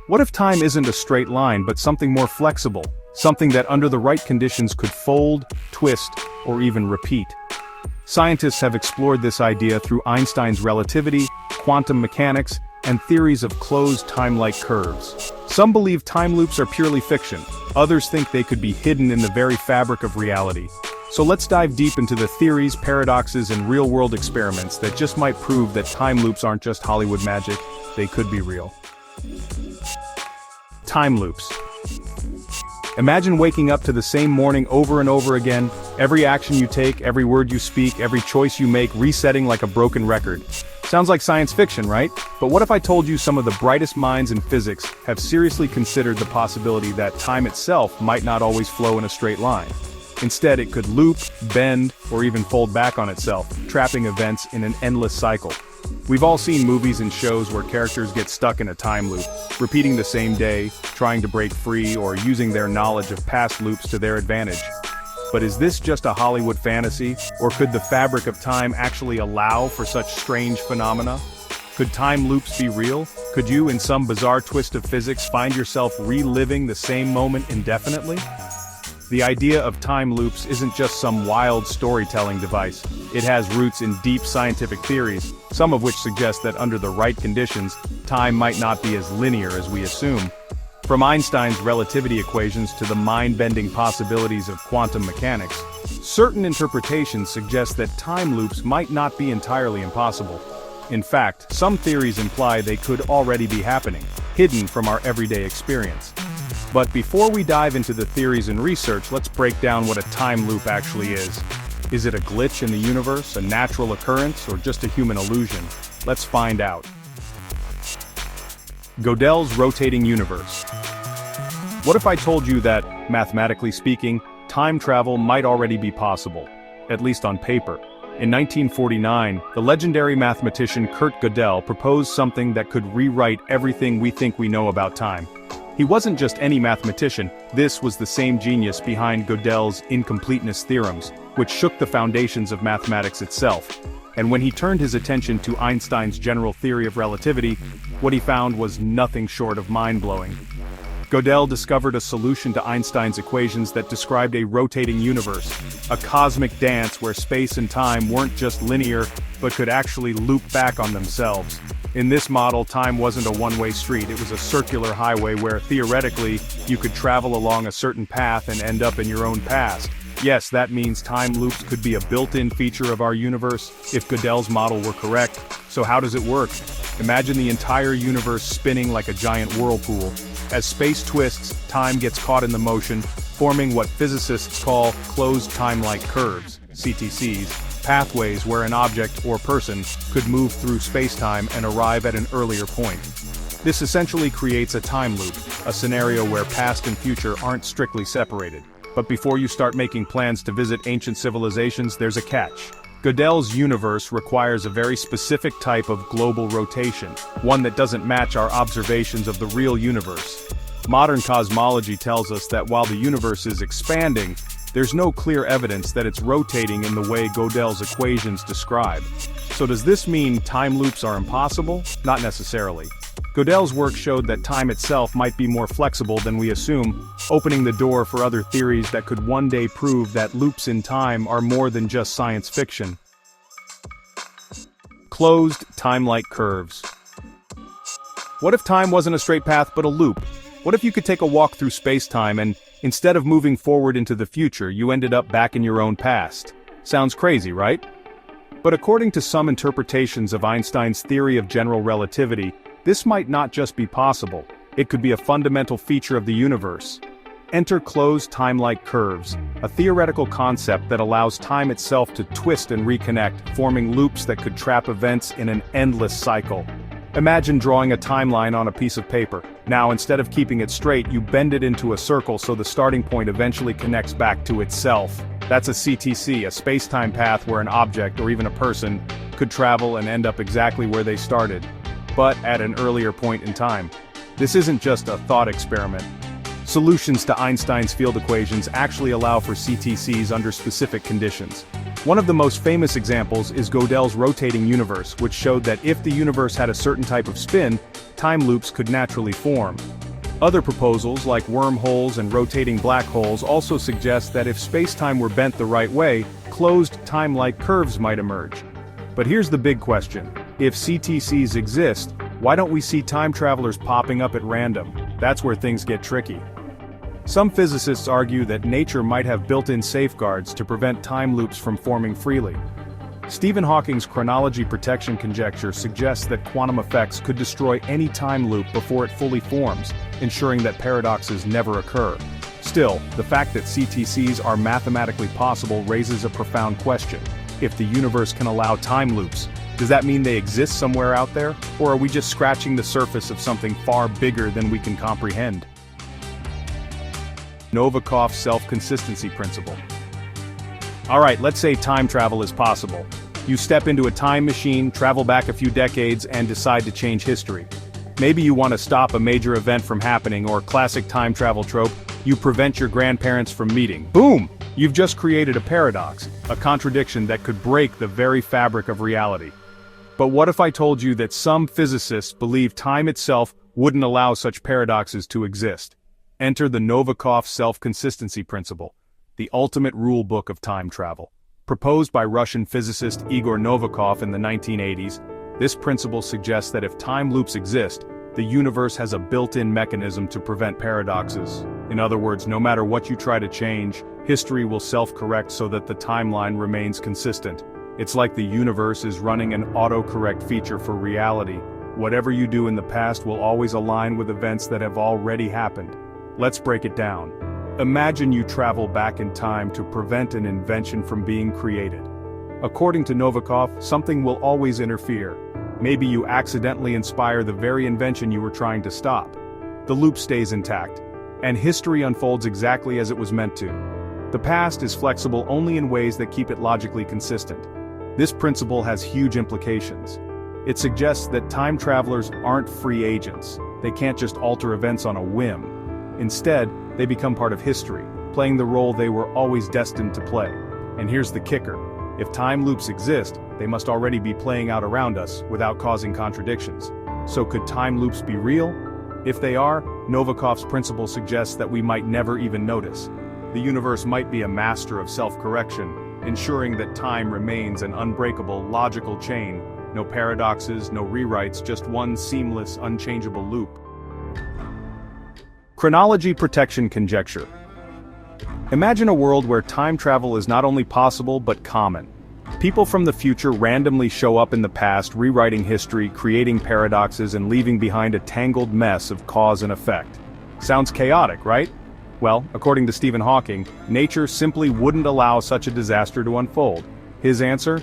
What if time isn't a straight line but something more flexible? Something that under the right conditions could fold, twist, or even repeat. Scientists have explored this idea through Einstein's relativity, quantum mechanics, and theories of closed time-like curves. Some believe time loops are purely fiction, others think they could be hidden in the very fabric of reality. So let's dive deep into the theories, paradoxes, and real-world experiments that just might prove that time loops aren't just Hollywood magic, they could be real. Time loops. Imagine waking up to the same morning over and over again, every action you take, every word you speak, every choice you make resetting like a broken record. Sounds like science fiction, right? But what if I told you some of the brightest minds in physics have seriously considered the possibility that time itself might not always flow in a straight line? Instead, it could loop, bend, or even fold back on itself, trapping events in an endless cycle. We've all seen movies and shows where characters get stuck in a time loop, repeating the same day, trying to break free, or using their knowledge of past loops to their advantage. But is this just a Hollywood fantasy, or could the fabric of time actually allow for such strange phenomena? Could time loops be real? Could you, in some bizarre twist of physics, find yourself reliving the same moment indefinitely? The idea of time loops isn't just some wild storytelling device. It has roots in deep scientific theories, some of which suggest that under the right conditions, time might not be as linear as we assume. From Einstein's relativity equations to the mind-bending possibilities of quantum mechanics, certain interpretations suggest that time loops might not be entirely impossible. In fact, some theories imply they could already be happening, hidden from our everyday experience. But before we dive into the theories and research, let's break down what a time loop actually is. Is it a glitch in the universe, a natural occurrence, or just a human illusion? Let's find out. Gödel's rotating universe. What if I told you that, mathematically speaking, time travel might already be possible, at least on paper? In 1949, the legendary mathematician Kurt Gödel proposed something that could rewrite everything we think we know about time. He wasn't just any mathematician, this was the same genius behind Gödel's incompleteness theorems, which shook the foundations of mathematics itself. And when he turned his attention to Einstein's general theory of relativity, what he found was nothing short of mind-blowing. Gödel discovered a solution to Einstein's equations that described a rotating universe, a cosmic dance where space and time weren't just linear, but could actually loop back on themselves. In this model, time wasn't a one-way street, it was a circular highway where, theoretically, you could travel along a certain path and end up in your own past. Yes, that means time loops could be a built-in feature of our universe, if Gödel's model were correct. So how does it work? Imagine the entire universe spinning like a giant whirlpool. As space twists, time gets caught in the motion, forming what physicists call closed time-like curves, CTCs. Pathways where an object or person could move through space-time and arrive at an earlier point. This essentially creates a time loop, a scenario where past and future aren't strictly separated. But before you start making plans to visit ancient civilizations, there's a catch. Gödel's universe requires a very specific type of global rotation, one that doesn't match our observations of the real universe. Modern cosmology tells us that while the universe is expanding, there's no clear evidence that it's rotating in the way Gödel's equations describe. So does this mean time loops are impossible? Not necessarily. Gödel's work showed that time itself might be more flexible than we assume, opening the door for other theories that could one day prove that loops in time are more than just science fiction. Closed time-like curves. What if time wasn't a straight path but a loop? What if you could take a walk through space-time and, instead of moving forward into the future, you ended up back in your own past? Sounds crazy, right? But according to some interpretations of Einstein's theory of general relativity, this might not just be possible, it could be a fundamental feature of the universe. Enter closed time-like curves, a theoretical concept that allows time itself to twist and reconnect, forming loops that could trap events in an endless cycle. Imagine drawing a timeline on a piece of paper. Now, instead of keeping it straight, you bend it into a circle so the starting point eventually connects back to itself. That's a CTC, a space-time path where an object, or even a person, could travel and end up exactly where they started, but at an earlier point in time. This isn't just a thought experiment. Solutions to Einstein's field equations actually allow for CTCs under specific conditions. One of the most famous examples is Gödel's rotating universe, which showed that if the universe had a certain type of spin, time loops could naturally form. Other proposals like wormholes and rotating black holes also suggest that if space-time were bent the right way, closed time-like curves might emerge. But here's the big question. If CTCs exist, why don't we see time travelers popping up at random? That's where things get tricky. Some physicists argue that nature might have built-in safeguards to prevent time loops from forming freely. Stephen Hawking's chronology protection conjecture suggests that quantum effects could destroy any time loop before it fully forms, ensuring that paradoxes never occur. Still, the fact that CTCs are mathematically possible raises a profound question. If the universe can allow time loops, does that mean they exist somewhere out there, or are we just scratching the surface of something far bigger than we can comprehend? Novikov's self-consistency principle. Alright, let's say time travel is possible. You step into a time machine, travel back a few decades, and decide to change history. Maybe you want to stop a major event from happening, or classic time travel trope, you prevent your grandparents from meeting. Boom! You've just created a paradox, a contradiction that could break the very fabric of reality. But what if I told you that some physicists believe time itself wouldn't allow such paradoxes to exist? Enter the Novikov self-consistency principle, the ultimate rule book of time travel. Proposed by Russian physicist Igor Novikov in the 1980s, this principle suggests that if time loops exist, the universe has a built-in mechanism to prevent paradoxes. In other words, no matter what you try to change, history will self-correct so that the timeline remains consistent. It's like the universe is running an autocorrect feature for reality. Whatever you do in the past will always align with events that have already happened. Let's break it down. Imagine you travel back in time to prevent an invention from being created. According to Novikov, something will always interfere. Maybe you accidentally inspire the very invention you were trying to stop. The loop stays intact, and history unfolds exactly as it was meant to. The past is flexible only in ways that keep it logically consistent. This principle has huge implications. It suggests that time travelers aren't free agents. They can't just alter events on a whim. Instead, they become part of history, playing the role they were always destined to play. And here's the kicker. If time loops exist, they must already be playing out around us without causing contradictions. So could time loops be real? If they are, Novikov's principle suggests that we might never even notice. The universe might be a master of self-correction, ensuring that time remains an unbreakable, logical chain. No paradoxes, no rewrites, just one seamless, unchangeable loop. Chronology protection conjecture. Imagine a world where time travel is not only possible but common. People from the future randomly show up in the past, rewriting history, creating paradoxes, and leaving behind a tangled mess of cause and effect. Sounds chaotic, right? Well, according to Stephen Hawking, nature simply wouldn't allow such a disaster to unfold. His answer?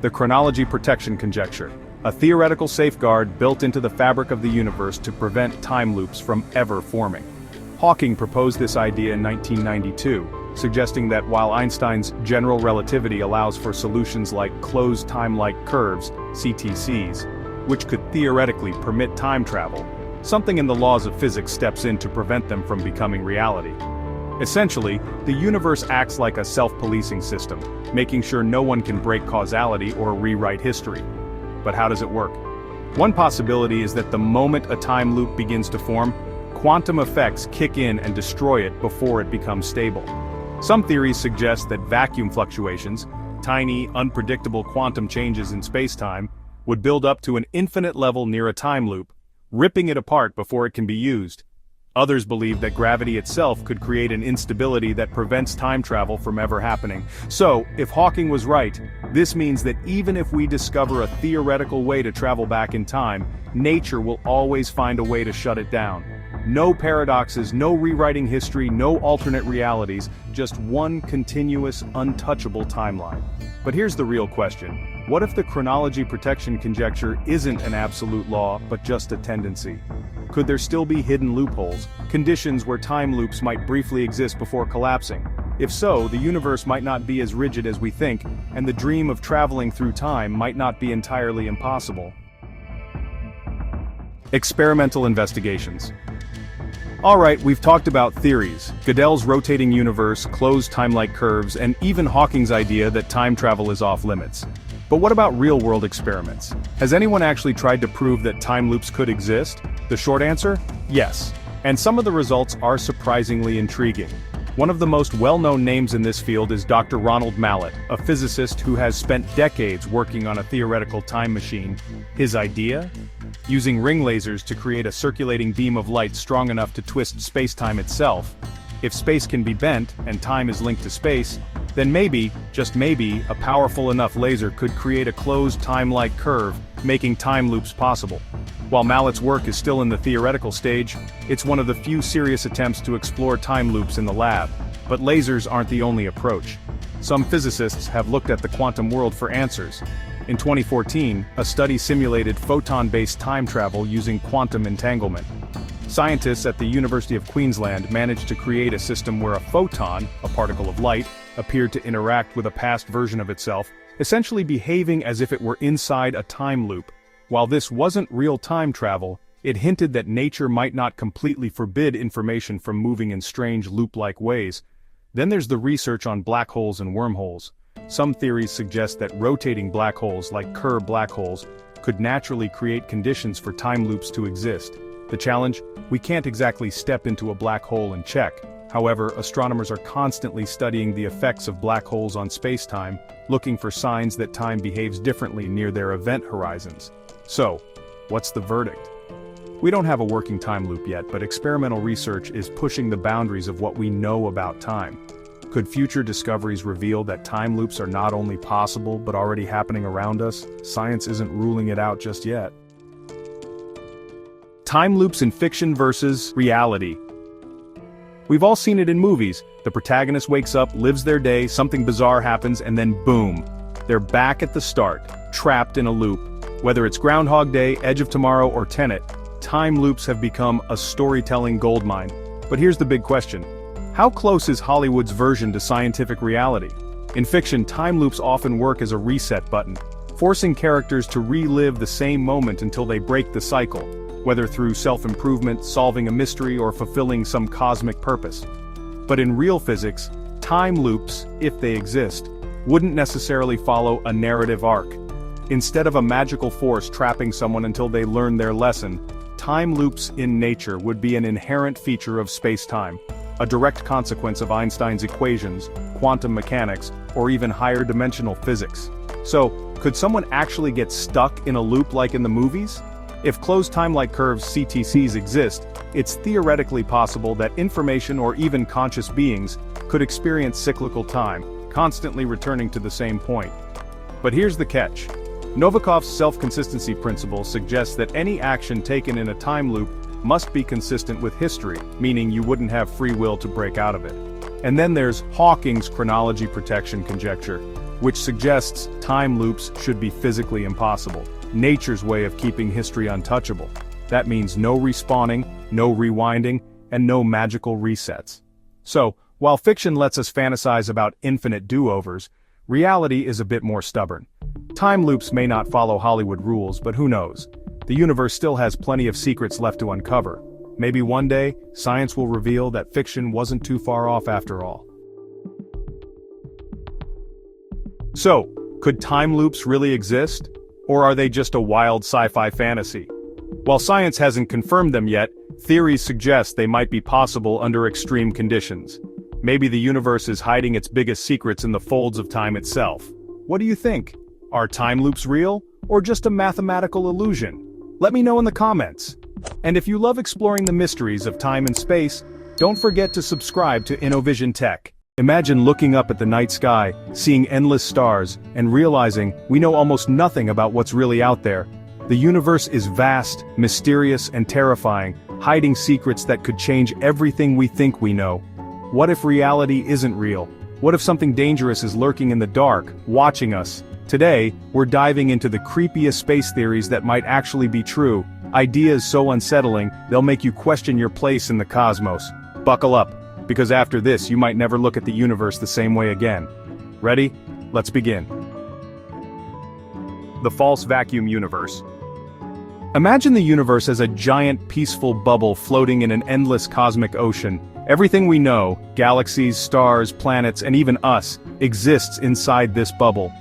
The chronology protection conjecture, a theoretical safeguard built into the fabric of the universe to prevent time loops from ever forming. Hawking proposed this idea in 1992, suggesting that while Einstein's general relativity allows for solutions like closed time-like curves, CTCs, which could theoretically permit time travel, something in the laws of physics steps in to prevent them from becoming reality. Essentially, the universe acts like a self-policing system, making sure no one can break causality or rewrite history. But how does it work? One possibility is that the moment a time loop begins to form, quantum effects kick in and destroy it before it becomes stable. Some theories suggest that vacuum fluctuations, tiny, unpredictable quantum changes in spacetime, would build up to an infinite level near a time loop, ripping it apart before it can be used. Others believe that gravity itself could create an instability that prevents time travel from ever happening. So, if Hawking was right, this means that even if we discover a theoretical way to travel back in time, nature will always find a way to shut it down. No paradoxes, no rewriting history, no alternate realities, just one continuous, untouchable timeline. But here's the real question. What if the chronology protection conjecture isn't an absolute law, but just a tendency? Could there still be hidden loopholes, conditions where time loops might briefly exist before collapsing? If so, the universe might not be as rigid as we think, and the dream of traveling through time might not be entirely impossible. Experimental investigations. Alright, we've talked about theories, Gödel's rotating universe, closed time-like curves, and even Hawking's idea that time travel is off-limits. But what about real-world experiments? Has anyone actually tried to prove that time loops could exist? The short answer? Yes. And some of the results are surprisingly intriguing. One of the most well-known names in this field is Dr. Ronald Mallet, a physicist who has spent decades working on a theoretical time machine. His idea? Using ring lasers to create a circulating beam of light strong enough to twist space-time itself. If space can be bent, and time is linked to space, then maybe, just maybe, a powerful enough laser could create a closed time-like curve, making time loops possible. While Mallet's work is still in the theoretical stage, it's one of the few serious attempts to explore time loops in the lab. But lasers aren't the only approach. Some physicists have looked at the quantum world for answers. In 2014, a study simulated photon-based time travel using quantum entanglement. Scientists at the University of Queensland managed to create a system where a photon, a particle of light, appeared to interact with a past version of itself, essentially behaving as if it were inside a time loop. While this wasn't real time travel, it hinted that nature might not completely forbid information from moving in strange loop-like ways. Then there's the research on black holes and wormholes. Some theories suggest that rotating black holes like Kerr black holes could naturally create conditions for time loops to exist. The challenge? We can't exactly step into a black hole and check. However, astronomers are constantly studying the effects of black holes on space-time, looking for signs that time behaves differently near their event horizons. So, what's the verdict? We don't have a working time loop yet, but experimental research is pushing the boundaries of what we know about time. Could future discoveries reveal that time loops are not only possible but already happening around us? Science isn't ruling it out just yet. Time loops in fiction versus reality. We've all seen it in movies. The protagonist wakes up, lives their day, something bizarre happens, and then boom, they're back at the start, trapped in a loop. Whether it's Groundhog Day, Edge of Tomorrow, or Tenet, time loops have become a storytelling goldmine. But here's the big question. How close is Hollywood's version to scientific reality? In fiction, time loops often work as a reset button, forcing characters to relive the same moment until they break the cycle, whether through self-improvement, solving a mystery, or fulfilling some cosmic purpose. But in real physics, time loops, if they exist, wouldn't necessarily follow a narrative arc. Instead of a magical force trapping someone until they learn their lesson, time loops in nature would be an inherent feature of space-time, a direct consequence of Einstein's equations, quantum mechanics, or even higher dimensional physics. So, could someone actually get stuck in a loop like in the movies? If closed time-like curves (CTCs) exist, it's theoretically possible that information or even conscious beings could experience cyclical time, constantly returning to the same point. But here's the catch. Novikov's self-consistency principle suggests that any action taken in a time loop must be consistent with history, meaning you wouldn't have free will to break out of it. And then there's Hawking's chronology protection conjecture, which suggests time loops should be physically impossible, nature's way of keeping history untouchable. That means no respawning, no rewinding, and no magical resets. So, while fiction lets us fantasize about infinite do-overs, reality is a bit more stubborn. Time loops may not follow Hollywood rules, but who knows? The universe still has plenty of secrets left to uncover. Maybe one day, science will reveal that fiction wasn't too far off after all. So, could time loops really exist? Or are they just a wild sci-fi fantasy? While science hasn't confirmed them yet, theories suggest they might be possible under extreme conditions. Maybe the universe is hiding its biggest secrets in the folds of time itself. What do you think? Are time loops real, or just a mathematical illusion? Let me know in the comments. And if you love exploring the mysteries of time and space, don't forget to subscribe to InnoVision Tech. Imagine looking up at the night sky, seeing endless stars, and realizing we know almost nothing about what's really out there. The universe is vast, mysterious, and terrifying, hiding secrets that could change everything we think we know. What if reality isn't real? What if something dangerous is lurking in the dark, watching us? Today, we're diving into the creepiest space theories that might actually be true, ideas so unsettling, they'll make you question your place in the cosmos. Buckle up, because after this you might never look at the universe the same way again. Ready? Let's begin. The false vacuum universe. Imagine the universe as a giant peaceful bubble floating in an endless cosmic ocean. Everything we know, galaxies, stars, planets, and even us, exists inside this bubble.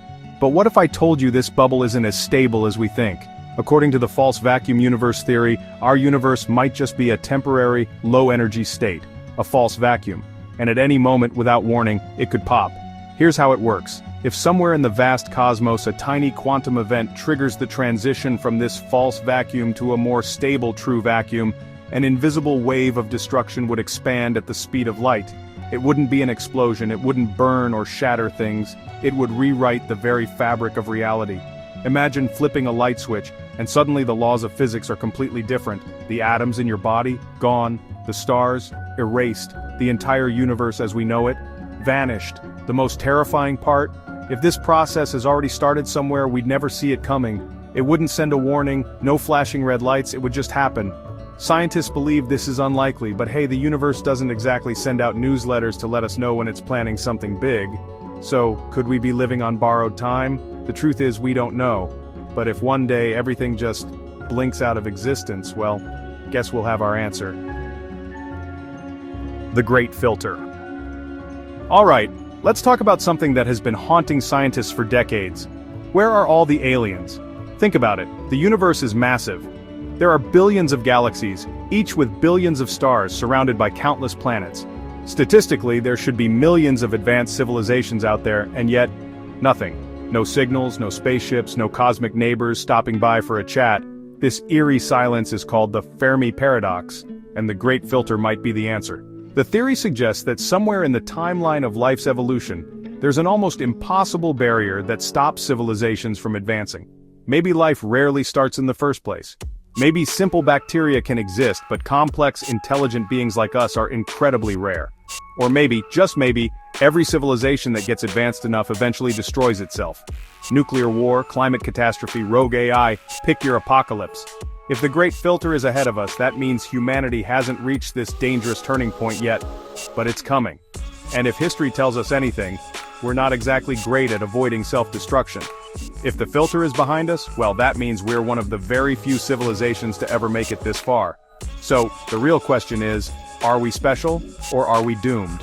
But what if I told you this bubble isn't as stable as we think? According to the false vacuum universe theory, our universe might just be a temporary, low-energy state, a false vacuum. And at any moment, without warning, it could pop. Here's how it works. If somewhere in the vast cosmos a tiny quantum event triggers the transition from this false vacuum to a more stable true vacuum, an invisible wave of destruction would expand at the speed of light. It wouldn't be an explosion, it wouldn't burn or shatter things, it would rewrite the very fabric of reality. Imagine flipping a light switch, and suddenly the laws of physics are completely different. The atoms in your body, gone. The stars, erased. The entire universe as we know it, vanished. The most terrifying part? If this process has already started somewhere, we'd never see it coming. It wouldn't send a warning, no flashing red lights, it would just happen. Scientists believe this is unlikely, but hey, the universe doesn't exactly send out newsletters to let us know when it's planning something big. So, could we be living on borrowed time? The truth is we don't know. But if one day everything just blinks out of existence, well, guess we'll have our answer. The Great Filter. Alright, let's talk about something that has been haunting scientists for decades. Where are all the aliens? Think about it, the universe is massive. There are billions of galaxies, each with billions of stars surrounded by countless planets. Statistically, there should be millions of advanced civilizations out there, and yet, nothing. No signals, no spaceships, no cosmic neighbors stopping by for a chat. This eerie silence is called the Fermi paradox, and the Great Filter might be the answer. The theory suggests that somewhere in the timeline of life's evolution, there's an almost impossible barrier that stops civilizations from advancing. Maybe life rarely starts in the first place. Maybe simple bacteria can exist, but complex, intelligent beings like us are incredibly rare. Or maybe, just maybe, every civilization that gets advanced enough eventually destroys itself. Nuclear war, climate catastrophe, rogue AI, pick your apocalypse. If the Great Filter is ahead of us, that means humanity hasn't reached this dangerous turning point yet, but it's coming. And if history tells us anything, we're not exactly great at avoiding self-destruction. If the filter is behind us, well, that means we're one of the very few civilizations to ever make it this far. So, the real question is, are we special, or are we doomed?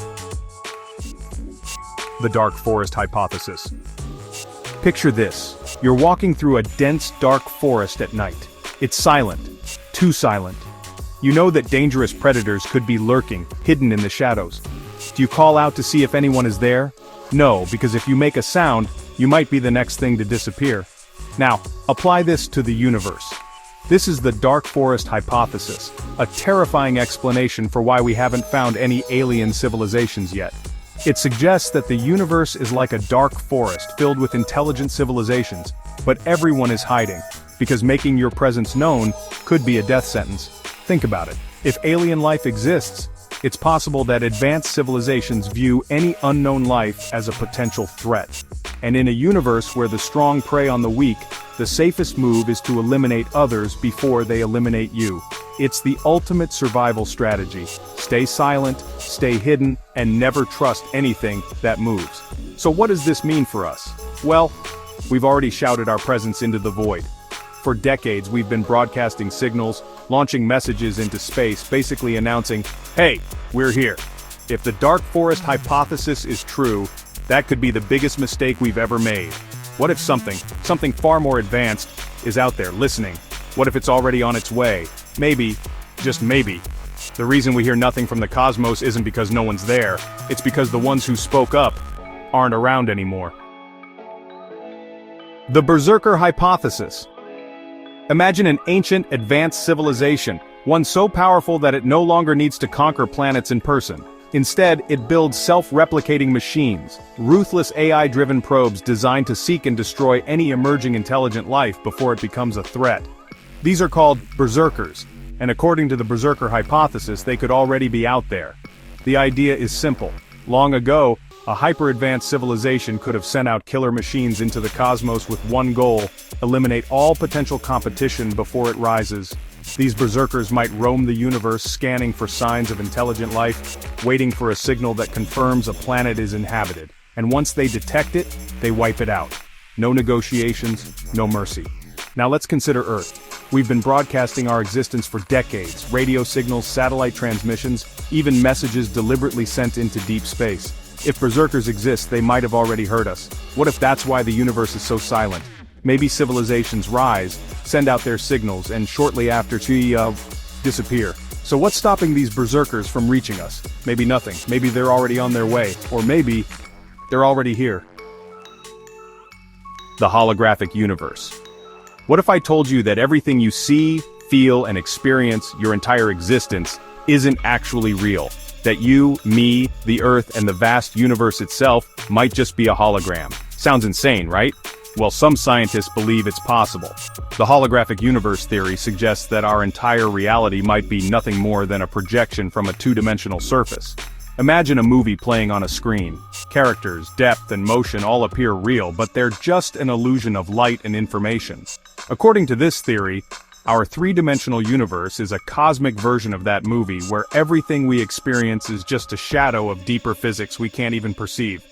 The dark forest hypothesis. Picture this. You're walking through a dense, dark forest at night. It's silent. Too silent. You know that dangerous predators could be lurking, hidden in the shadows. Do you call out to see if anyone is there? No, because if you make a sound, you might be the next thing to disappear. Now, apply this to the universe. This is the dark forest hypothesis, a terrifying explanation for why we haven't found any alien civilizations yet. It suggests that the universe is like a dark forest filled with intelligent civilizations, but everyone is hiding, because making your presence known could be a death sentence. Think about it. If alien life exists, it's possible that advanced civilizations view any unknown life as a potential threat. And in a universe where the strong prey on the weak, the safest move is to eliminate others before they eliminate you. It's the ultimate survival strategy. Stay silent, stay hidden, and never trust anything that moves. So what does this mean for us? Well, we've already shouted our presence into the void. For decades we've been broadcasting signals, launching messages into space, basically announcing, hey, we're here. If the dark forest hypothesis is true, that could be the biggest mistake we've ever made. What if something far more advanced, is out there listening? What if it's already on its way? Maybe, just maybe. The reason we hear nothing from the cosmos isn't because no one's there, it's because the ones who spoke up aren't around anymore. The Berserker hypothesis. Imagine an ancient, advanced civilization, one so powerful that it no longer needs to conquer planets in person. Instead, it builds self-replicating machines, ruthless AI-driven probes designed to seek and destroy any emerging intelligent life before it becomes a threat. These are called berserkers, and according to the Berserker hypothesis, they could already be out there. The idea is simple. Long ago, a hyper-advanced civilization could have sent out killer machines into the cosmos with one goal: eliminate all potential competition before it rises. These berserkers might roam the universe scanning for signs of intelligent life, waiting for a signal that confirms a planet is inhabited. And once they detect it, they wipe it out. No negotiations, no mercy. Now let's consider Earth. We've been broadcasting our existence for decades, radio signals, satellite transmissions, even messages deliberately sent into deep space. If berserkers exist, they might have already heard us. What if that's why the universe is so silent? Maybe civilizations rise, send out their signals, and shortly after disappear. So what's stopping these berserkers from reaching us? Maybe nothing. Maybe they're already on their way. Or maybe they're already here. The holographic universe. What if I told you that everything you see, feel, and experience, your entire existence, isn't actually real? That you, me, the Earth, and the vast universe itself might just be a hologram. Sounds insane, right? Well, some scientists believe it's possible. The holographic universe theory suggests that our entire reality might be nothing more than a projection from a two-dimensional surface. Imagine a movie playing on a screen. Characters, depth, and motion all appear real, but they're just an illusion of light and information. According to this theory, our three-dimensional universe is a cosmic version of that movie where everything we experience is just a shadow of deeper physics we can't even perceive.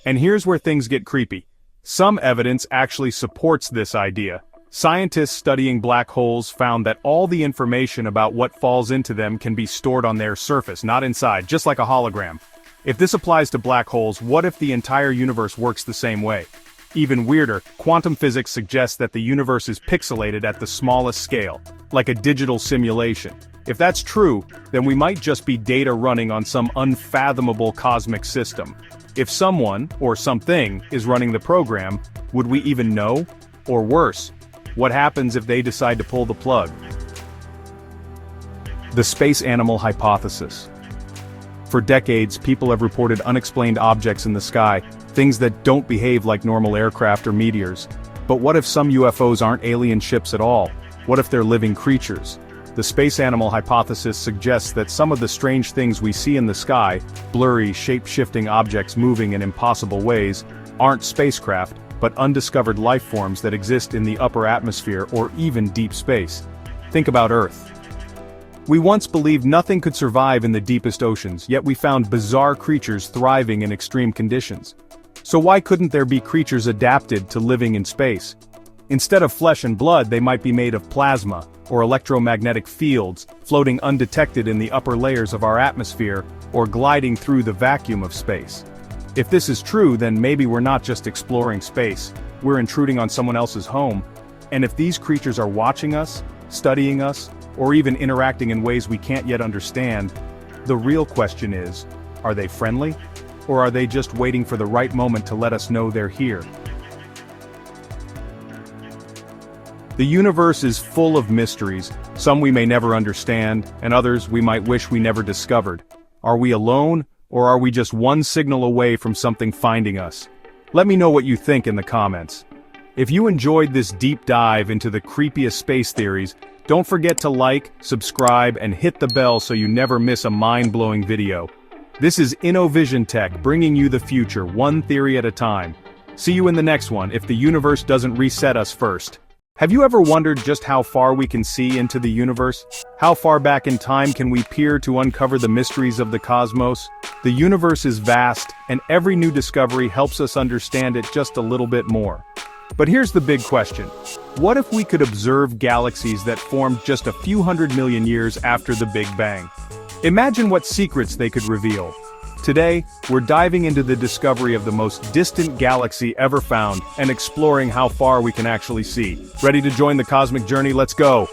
And here's where things get creepy. Some evidence actually supports this idea. Scientists studying black holes found that all the information about what falls into them can be stored on their surface, not inside, just like a hologram. If this applies to black holes, what if the entire universe works the same way? Even weirder, quantum physics suggests that the universe is pixelated at the smallest scale, like a digital simulation. If that's true, then we might just be data running on some unfathomable cosmic system. If someone, or something, is running the program, would we even know? Or worse, what happens if they decide to pull the plug? The space animal hypothesis. For decades, people have reported unexplained objects in the sky, things that don't behave like normal aircraft or meteors. But what if some UFOs aren't alien ships at all? What if they're living creatures? The space animal hypothesis suggests that some of the strange things we see in the sky, blurry, shape-shifting objects moving in impossible ways, aren't spacecraft, but undiscovered life forms that exist in the upper atmosphere or even deep space. Think about Earth. We once believed nothing could survive in the deepest oceans, yet we found bizarre creatures thriving in extreme conditions. So why couldn't there be creatures adapted to living in space? Instead of flesh and blood, they might be made of plasma, or electromagnetic fields, floating undetected in the upper layers of our atmosphere, or gliding through the vacuum of space. If this is true, then maybe we're not just exploring space, we're intruding on someone else's home. And if these creatures are watching us, studying us, or even interacting in ways we can't yet understand, the real question is, are they friendly? Or are they just waiting for the right moment to let us know they're here? The universe is full of mysteries, some we may never understand, and others we might wish we never discovered. Are we alone, or are we just one signal away from something finding us? Let me know what you think in the comments. If you enjoyed this deep dive into the creepiest space theories, don't forget to like, subscribe, and hit the bell so you never miss a mind-blowing video. This is InnoVision Tech, bringing you the future, one theory at a time. See you in the next one, if the universe doesn't reset us first. Have you ever wondered just how far we can see into the universe? How far back in time can we peer to uncover the mysteries of the cosmos? The universe is vast, and every new discovery helps us understand it just a little bit more. But here's the big question. What if we could observe galaxies that formed just a few 100 million years after the Big Bang? Imagine what secrets they could reveal. Today, we're diving into the discovery of the most distant galaxy ever found and exploring how far we can actually see. Ready to join the cosmic journey? Let's go!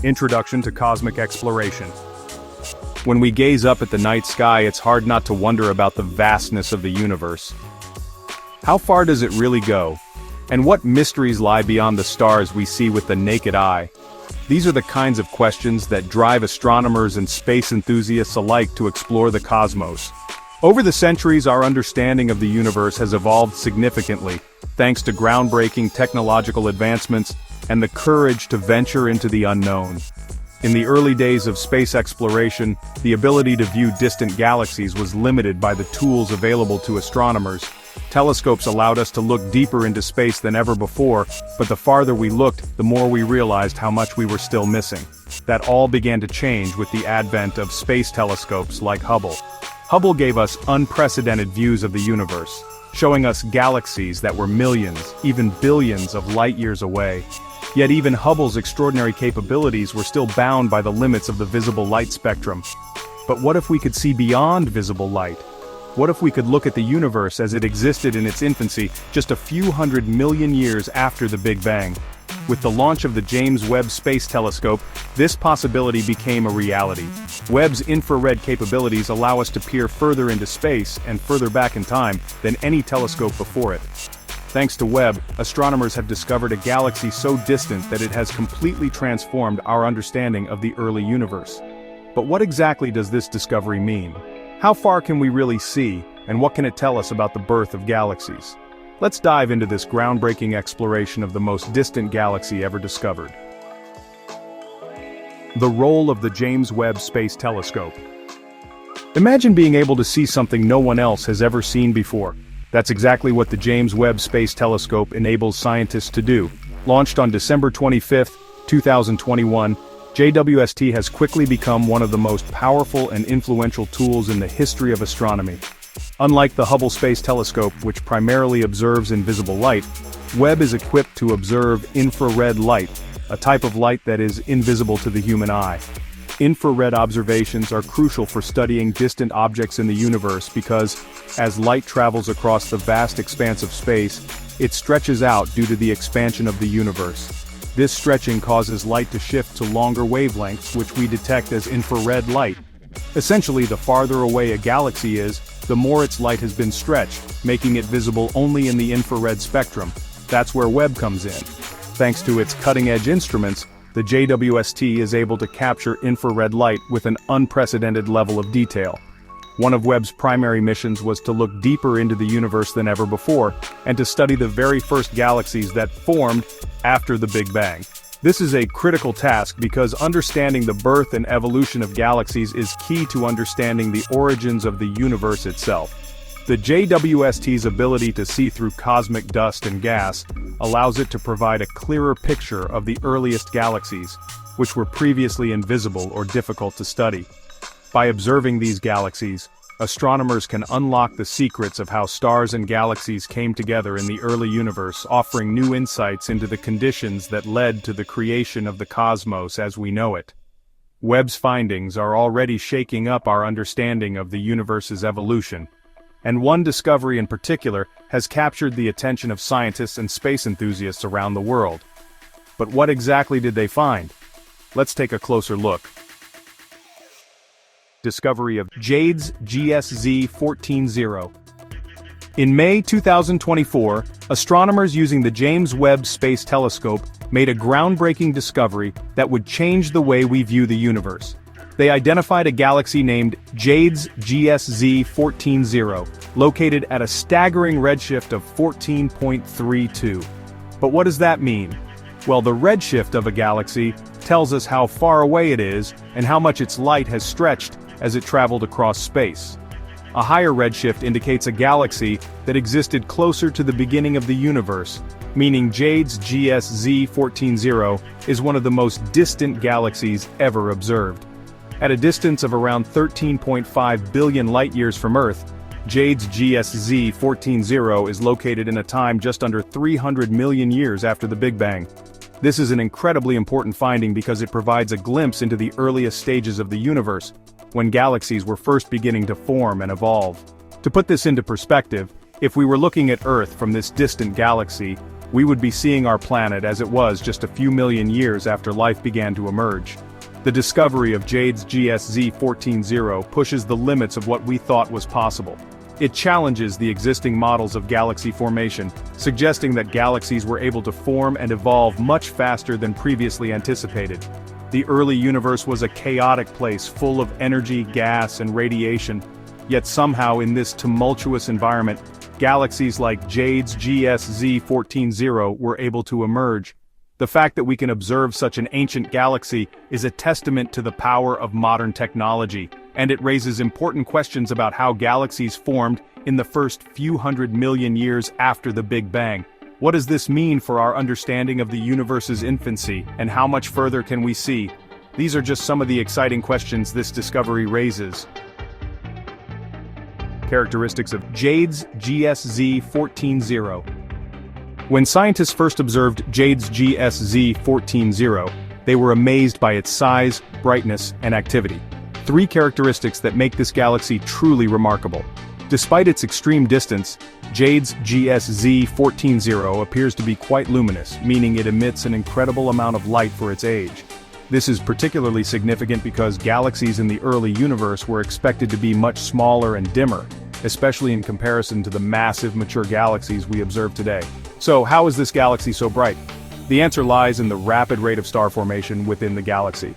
Introduction to Cosmic Exploration. When we gaze up at the night sky, it's hard not to wonder about the vastness of the universe. How far does it really go? And what mysteries lie beyond the stars we see with the naked eye? These are the kinds of questions that drive astronomers and space enthusiasts alike to explore the cosmos. Over the centuries, our understanding of the universe has evolved significantly, thanks to groundbreaking technological advancements and the courage to venture into the unknown. In the early days of space exploration, the ability to view distant galaxies was limited by the tools available to astronomers. Telescopes allowed us to look deeper into space than ever before, but the farther we looked, the more we realized how much we were still missing. That all began to change with the advent of space telescopes like Hubble. Hubble gave us unprecedented views of the universe, showing us galaxies that were millions, even billions of light years away. Yet even Hubble's extraordinary capabilities were still bound by the limits of the visible light spectrum. But what if we could see beyond visible light? What if we could look at the universe as it existed in its infancy, just a few 100 million years after the Big Bang? With the launch of the James Webb Space Telescope, this possibility became a reality. Webb's infrared capabilities allow us to peer further into space and further back in time than any telescope before it. Thanks to Webb, astronomers have discovered a galaxy so distant that it has completely transformed our understanding of the early universe. But what exactly does this discovery mean? How far can we really see, and what can it tell us about the birth of galaxies? Let's dive into this groundbreaking exploration of the most distant galaxy ever discovered. The role of the James Webb Space Telescope. Imagine being able to see something no one else has ever seen before. That's exactly what the James Webb Space Telescope enables scientists to do. Launched on December 25, 2021, JWST has quickly become one of the most powerful and influential tools in the history of astronomy. Unlike the Hubble Space Telescope, which primarily observes invisible light, Webb is equipped to observe infrared light, a type of light that is invisible to the human eye. Infrared observations are crucial for studying distant objects in the universe because, as light travels across the vast expanse of space, it stretches out due to the expansion of the universe. This stretching causes light to shift to longer wavelengths, which we detect as infrared light. Essentially, the farther away a galaxy is, the more its light has been stretched, making it visible only in the infrared spectrum. That's where Webb comes in. Thanks to its cutting-edge instruments, the JWST is able to capture infrared light with an unprecedented level of detail. One of Webb's primary missions was to look deeper into the universe than ever before, and to study the very first galaxies that formed after the Big Bang. This is a critical task because understanding the birth and evolution of galaxies is key to understanding the origins of the universe itself. The JWST's ability to see through cosmic dust and gas allows it to provide a clearer picture of the earliest galaxies, which were previously invisible or difficult to study. By observing these galaxies, astronomers can unlock the secrets of how stars and galaxies came together in the early universe, offering new insights into the conditions that led to the creation of the cosmos as we know it. Webb's findings are already shaking up our understanding of the universe's evolution, and one discovery in particular has captured the attention of scientists and space enthusiasts around the world. But what exactly did they find? Let's take a closer look. Discovery of JADES-GS-z14-0. In May 2024, astronomers using the James Webb Space Telescope made a groundbreaking discovery that would change the way we view the universe. They identified a galaxy named JADES-GS-z14-0, located at a staggering redshift of 14.32. But what does that mean? Well, the redshift of a galaxy tells us how far away it is and how much its light has stretched as it traveled across space. A higher redshift indicates a galaxy that existed closer to the beginning of the universe, meaning JADES-GS-z14-0 is one of the most distant galaxies ever observed. At a distance of around 13.5 billion light-years from Earth, JADES-GS-z14-0 is located in a time just under 300 million years after the Big Bang. This is an incredibly important finding because it provides a glimpse into the earliest stages of the universe, when galaxies were first beginning to form and evolve. To put this into perspective, if we were looking at Earth from this distant galaxy, we would be seeing our planet as it was just a few million years after life began to emerge. The discovery of JADES-GS-z14-0 pushes the limits of what we thought was possible. It challenges the existing models of galaxy formation, suggesting that galaxies were able to form and evolve much faster than previously anticipated. The early universe was a chaotic place full of energy, gas, and radiation, yet somehow in this tumultuous environment, galaxies like JADES-GS-z14-0 were able to emerge. The fact that we can observe such an ancient galaxy is a testament to the power of modern technology, and it raises important questions about how galaxies formed in the first few 100 million years after the Big Bang. What does this mean for our understanding of the universe's infancy, and how much further can we see? These are just some of the exciting questions this discovery raises. Characteristics of JADES-GS-z14-0. When scientists first observed JADES-GS-z14-0, they were amazed by its size, brightness, and activity. Three characteristics that make this galaxy truly remarkable. Despite its extreme distance, JADES-GS-z14-0 appears to be quite luminous, meaning it emits an incredible amount of light for its age. This is particularly significant because galaxies in the early universe were expected to be much smaller and dimmer, especially in comparison to the massive mature galaxies we observe today. So, how is this galaxy so bright? The answer lies in the rapid rate of star formation within the galaxy.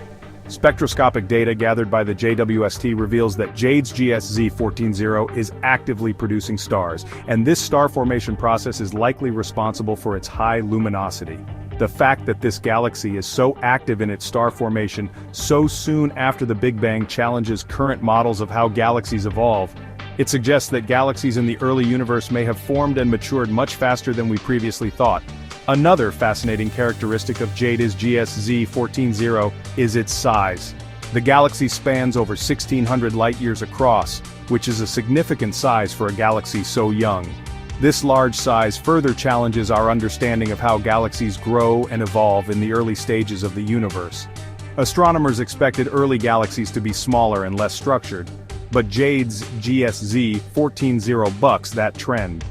Spectroscopic data gathered by the JWST reveals that JADES-GS-z14-0 is actively producing stars, and this star formation process is likely responsible for its high luminosity. The fact that this galaxy is so active in its star formation so soon after the Big Bang challenges current models of how galaxies evolve. It suggests that galaxies in the early universe may have formed and matured much faster than we previously thought. Another fascinating characteristic of JADES-GS-z14-0 is its size. The galaxy spans over 1,600 light-years across, which is a significant size for a galaxy so young. This large size further challenges our understanding of how galaxies grow and evolve in the early stages of the universe. Astronomers expected early galaxies to be smaller and less structured, but JADES-GS-z14-0 bucks that trend.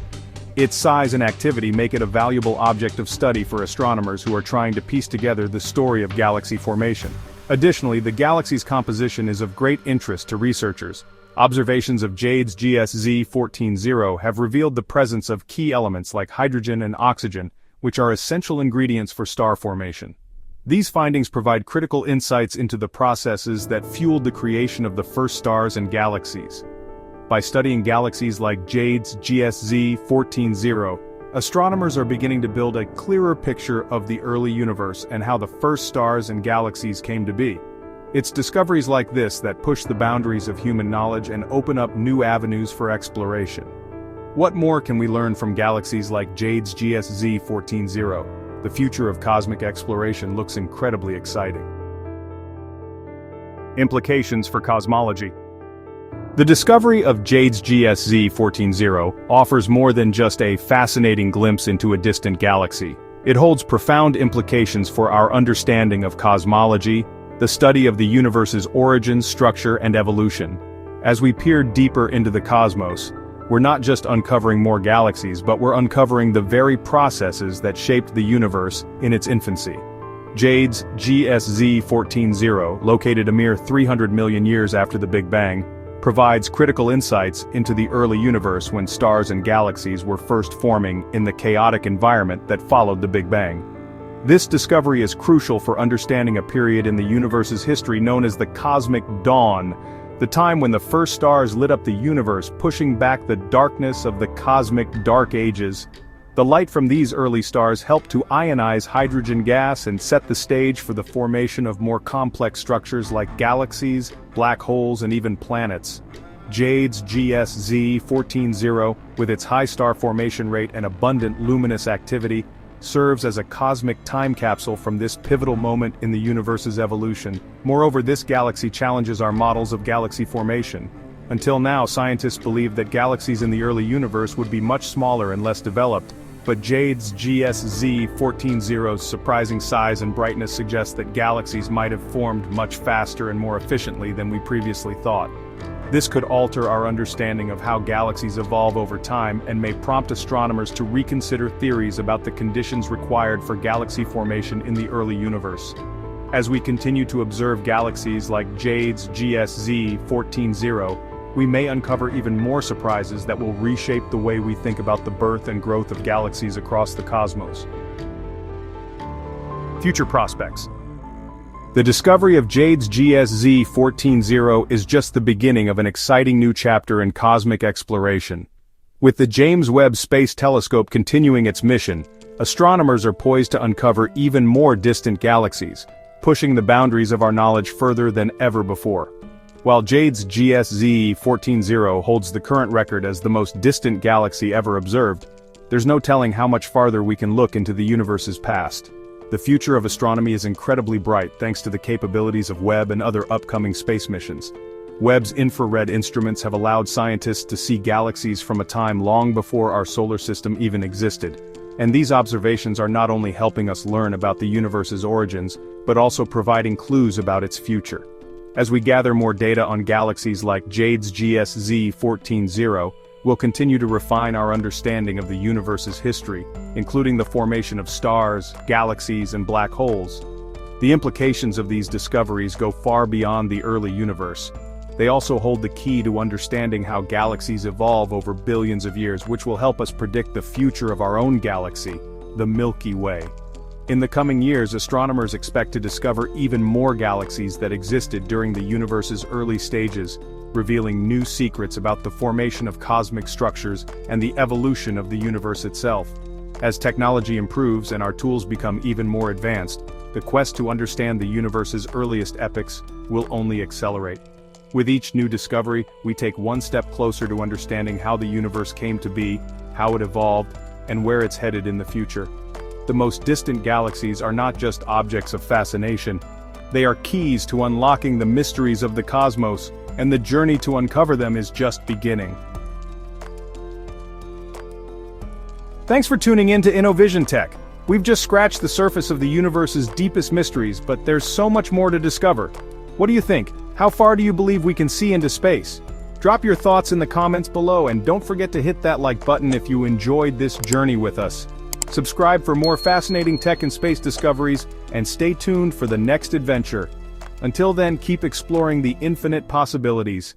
Its size and activity make it a valuable object of study for astronomers who are trying to piece together the story of galaxy formation. Additionally, the galaxy's composition is of great interest to researchers. Observations of JADES-GS-z14-0 have revealed the presence of key elements like hydrogen and oxygen, which are essential ingredients for star formation. These findings provide critical insights into the processes that fueled the creation of the first stars and galaxies. By studying galaxies like JADES-GS-z14-0, astronomers are beginning to build a clearer picture of the early universe and how the first stars and galaxies came to be. It's discoveries like this that push the boundaries of human knowledge and open up new avenues for exploration. What more can we learn from galaxies like JADES-GS-z14-0? The future of cosmic exploration looks incredibly exciting. Implications for cosmology. The discovery of JADES-GS-z14-0 offers more than just a fascinating glimpse into a distant galaxy. It holds profound implications for our understanding of cosmology, the study of the universe's origin, structure, and evolution. As we peer deeper into the cosmos, we're not just uncovering more galaxies, but we're uncovering the very processes that shaped the universe in its infancy. JADES-GS-z14-0, located a mere 300 million years after the Big Bang, provides critical insights into the early universe when stars and galaxies were first forming in the chaotic environment that followed the Big Bang. This discovery is crucial for understanding a period in the universe's history known as the Cosmic Dawn, the time when the first stars lit up the universe, pushing back the darkness of the cosmic dark ages. The light from these early stars helped to ionize hydrogen gas and set the stage for the formation of more complex structures like galaxies, black holes, and even planets. JADES-GS-z14-0, with its high star formation rate and abundant luminous activity, serves as a cosmic time capsule from this pivotal moment in the universe's evolution. Moreover, this galaxy challenges our models of galaxy formation. Until now, scientists believed that galaxies in the early universe would be much smaller and less developed, but JADES-GS-z14-0's surprising size and brightness suggests that galaxies might have formed much faster and more efficiently than we previously thought. This could alter our understanding of how galaxies evolve over time and may prompt astronomers to reconsider theories about the conditions required for galaxy formation in the early universe. As we continue to observe galaxies like JADES-GS-z14-0, we may uncover even more surprises that will reshape the way we think about the birth and growth of galaxies across the cosmos. Future prospects. The discovery of JADES-GS-z14-0 is just the beginning of an exciting new chapter in cosmic exploration. With the James Webb Space Telescope continuing its mission, astronomers are poised to uncover even more distant galaxies, pushing the boundaries of our knowledge further than ever before. While JADES-GS-z14-0 holds the current record as the most distant galaxy ever observed, there's no telling how much farther we can look into the universe's past. The future of astronomy is incredibly bright thanks to the capabilities of Webb and other upcoming space missions. Webb's infrared instruments have allowed scientists to see galaxies from a time long before our solar system even existed. And these observations are not only helping us learn about the universe's origins, but also providing clues about its future. As we gather more data on galaxies like JADES-GS-z14-0, we'll continue to refine our understanding of the universe's history, including the formation of stars, galaxies, and black holes. The implications of these discoveries go far beyond the early universe. They also hold the key to understanding how galaxies evolve over billions of years, which will help us predict the future of our own galaxy, the Milky Way. In the coming years, astronomers expect to discover even more galaxies that existed during the universe's early stages, revealing new secrets about the formation of cosmic structures and the evolution of the universe itself. As technology improves and our tools become even more advanced, the quest to understand the universe's earliest epochs will only accelerate. With each new discovery, we take one step closer to understanding how the universe came to be, how it evolved, and where it's headed in the future. The most distant galaxies are not just objects of fascination. They are keys to unlocking the mysteries of the cosmos, and the journey to uncover them is just beginning. Thanks for tuning in to InnoVision Tech. We've just scratched the surface of the universe's deepest mysteries, but there's so much more to discover. What do you think? How far do you believe we can see into space? Drop your thoughts in the comments below, and don't forget to hit that like button if you enjoyed this journey with us. Subscribe for more fascinating tech and space discoveries, and stay tuned for the next adventure. Until then, keep exploring the infinite possibilities.